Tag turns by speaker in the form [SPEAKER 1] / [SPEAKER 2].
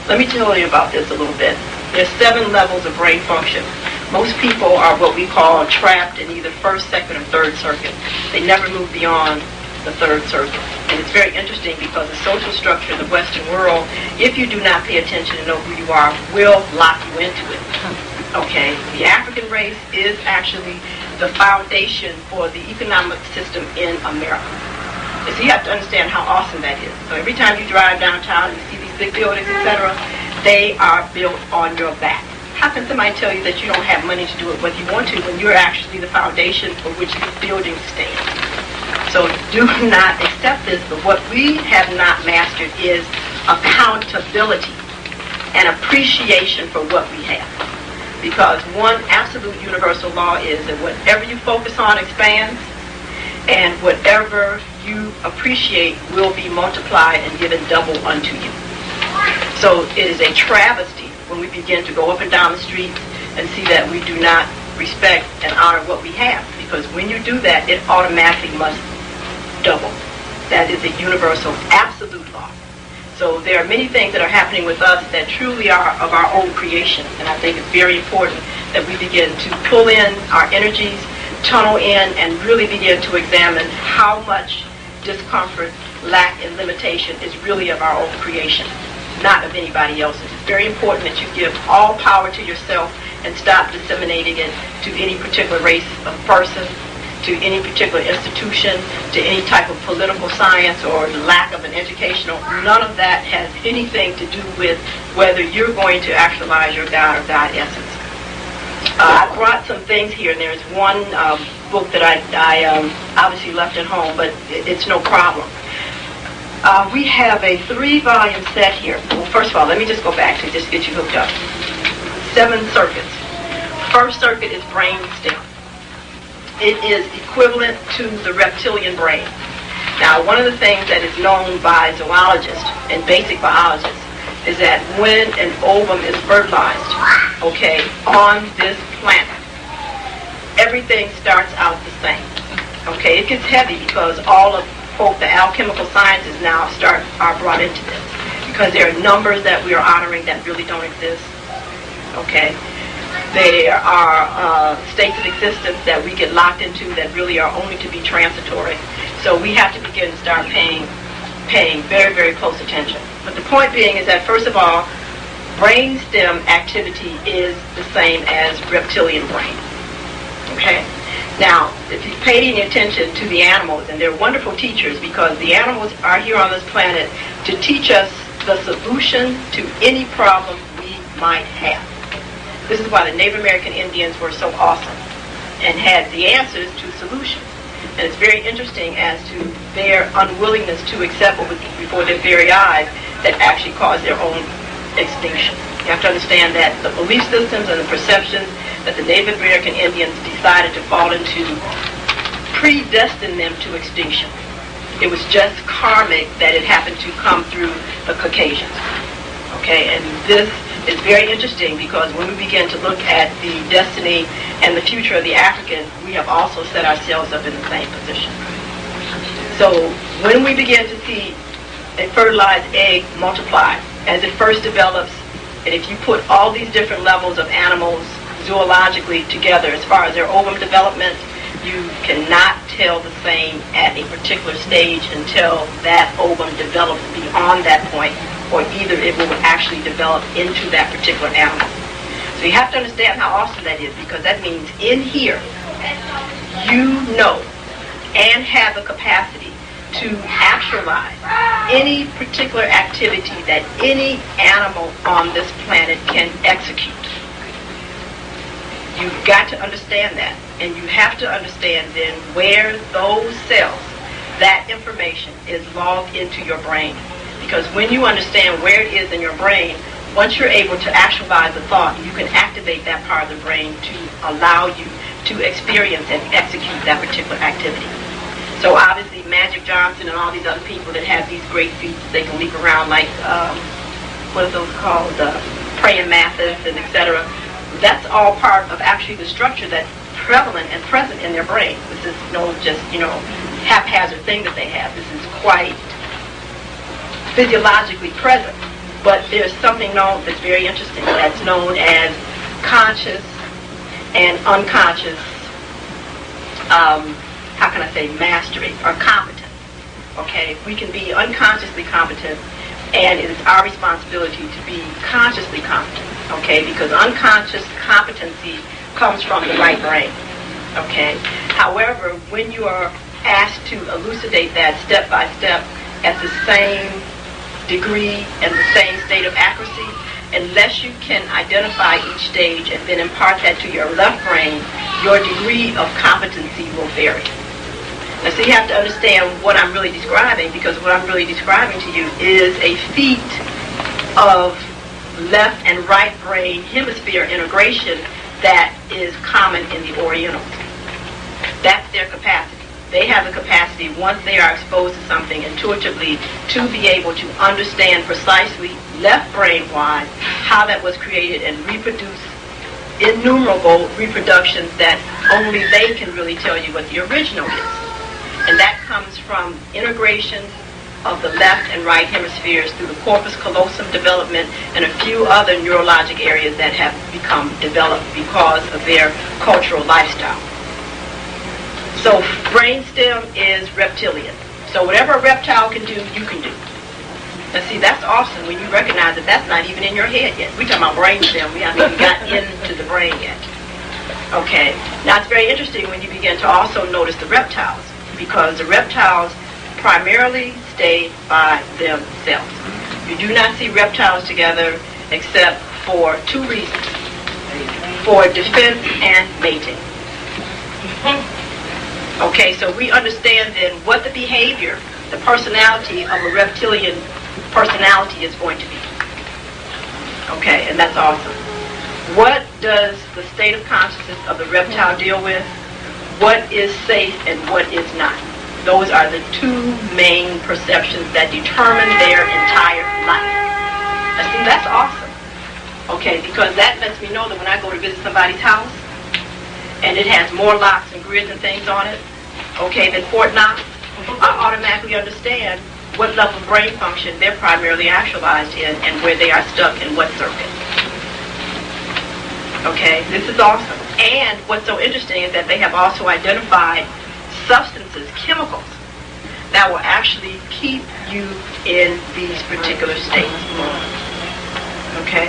[SPEAKER 1] Let me tell you about this a little bit. There's 7 levels of brain function. Most people are what we call trapped in either first, second, or third circuit. They never move beyond the third circuit. And it's very interesting because the social structure of the Western world, if you do not pay attention and know who you are, will lock you into it. Okay? The African race is actually the foundation for the economic system in America. And so you have to understand how awesome that is. So every time you drive downtown and you see these big buildings, etc., they are built on your back. How can somebody tell you that you don't have money to do it whether you want to when you're actually the foundation for which these buildings stand? So do not accept this, but what we have not mastered is accountability and appreciation for what we have. Because one absolute universal law is that whatever you focus on expands, and whatever you appreciate will be multiplied and given double unto you. So it is a travesty when we begin to go up and down the streets and see that we do not respect and honor what we have. Because when you do that, it automatically must double. That is a universal, absolute law. So there are many things that are happening with us that truly are of our own creation. And I think it's very important that we begin to pull in our energies, tunnel in, and really begin to examine how much discomfort, lack, and limitation is really of our own creation, not of anybody else's. It's very important that you give all power to yourself and stop disseminating it to any particular race of person, to any particular institution, to any type of political science or lack of an educational. None of that has anything to do with whether you're going to actualize your God or God essence. I brought some things here, and there's one book that I obviously left at home, but it's no problem. We have a 3-volume set here. Well, first of all, let me just go back to just get you hooked up. 7 circuits. First circuit is brain stem. It is equivalent to the reptilian brain. Now, one of the things that is known by zoologists and basic biologists is that when an ovum is fertilized, okay, on this planet, everything starts out the same. Okay, it gets heavy because all of, quote, the alchemical sciences now are brought into this. Because there are numbers that we are honoring that really don't exist. Okay. There are states of existence that we get locked into that really are only to be transitory. So we have to begin to start paying very, very close attention. But the point being is that, first of all, brainstem activity is the same as reptilian brain. Okay? Now, if you pay any attention to the animals, and they're wonderful teachers because the animals are here on this planet to teach us the solution to any problem we might have. This is why the Native American Indians were so awesome and had the answers to solutions. And it's very interesting as to their unwillingness to accept what was before their very eyes that actually caused their own extinction. You have to understand that the belief systems and the perceptions that the Native American Indians decided to fall into predestined them to extinction. It was just karmic that it happened to come through the Caucasians. Okay, and this is very interesting because when we begin to look at the destiny and the future of the African, we have also set ourselves up in the same position. So when we begin to see a fertilized egg multiply, as it first develops, and if you put all these different levels of animals zoologically together as far as their ovum development, you cannot tell the same at a particular stage until that ovum develops beyond that point, or either it will actually develop into that particular animal. So you have to understand how awesome that is, because that means in here, you know and have the capacity to actualize any particular activity that any animal on this planet can execute. You've got to understand that, and you have to understand then where those cells, that information is logged into your brain. Because when you understand where it is in your brain, once you're able to actualize the thought, you can activate that part of the brain to allow you to experience and execute that particular activity. So obviously Magic Johnson and all these other people that have these great feats, they can leap around like, what are those called, praying mantis and etc. That's all part of actually the structure that's prevalent and present in their brain. This is no just, haphazard thing that they have. This is quite physiologically present. But there's something known that's very interesting that's known as conscious and unconscious, how can I say, mastery or competence. Okay, we can be unconsciously competent, and it is our responsibility to be consciously competent. Okay, because unconscious competency comes from the right brain. Okay, however, when you are asked to elucidate that step by step at the same degree and the same state of accuracy, unless you can identify each stage and then impart that to your left brain, your degree of competency will vary. Now, so you have to understand what I'm really describing, because what I'm really describing to you is a feat of left and right brain hemisphere integration that is common in the Orientals. That's their capacity. They have the capacity, once they are exposed to something intuitively, to be able to understand precisely, left brain-wise, how that was created and reproduce innumerable reproductions that only they can really tell you what the original is. And that comes from integration of the left and right hemispheres through the corpus callosum development and a few other neurologic areas that have become developed because of their cultural lifestyle. So brainstem is reptilian. So whatever a reptile can do, you can do. Now see, that's awesome when you recognize that that's not even in your head yet. We're talking about brainstem. We haven't even got into the brain yet. Okay. Now it's very interesting when you begin to also notice the reptiles, because the reptiles primarily stay by themselves. You do not see reptiles together except for two reasons: for defense and mating. Okay, so we understand then what the behavior, the personality of a reptilian personality is going to be. Okay, and that's awesome. What does the state of consciousness of the reptile deal with? What is safe and what is not? Those are the two main perceptions that determine their entire life. Now see, that's awesome. Okay, because that lets me know that when I go to visit somebody's house, and it has more locks and grids and things on it, okay, than Fort Knox, I automatically understand what level of brain function they're primarily actualized in and where they are stuck in what circuit. Okay, this is awesome. And what's so interesting is that they have also identified substances, chemicals, that will actually keep you in these particular states. Okay?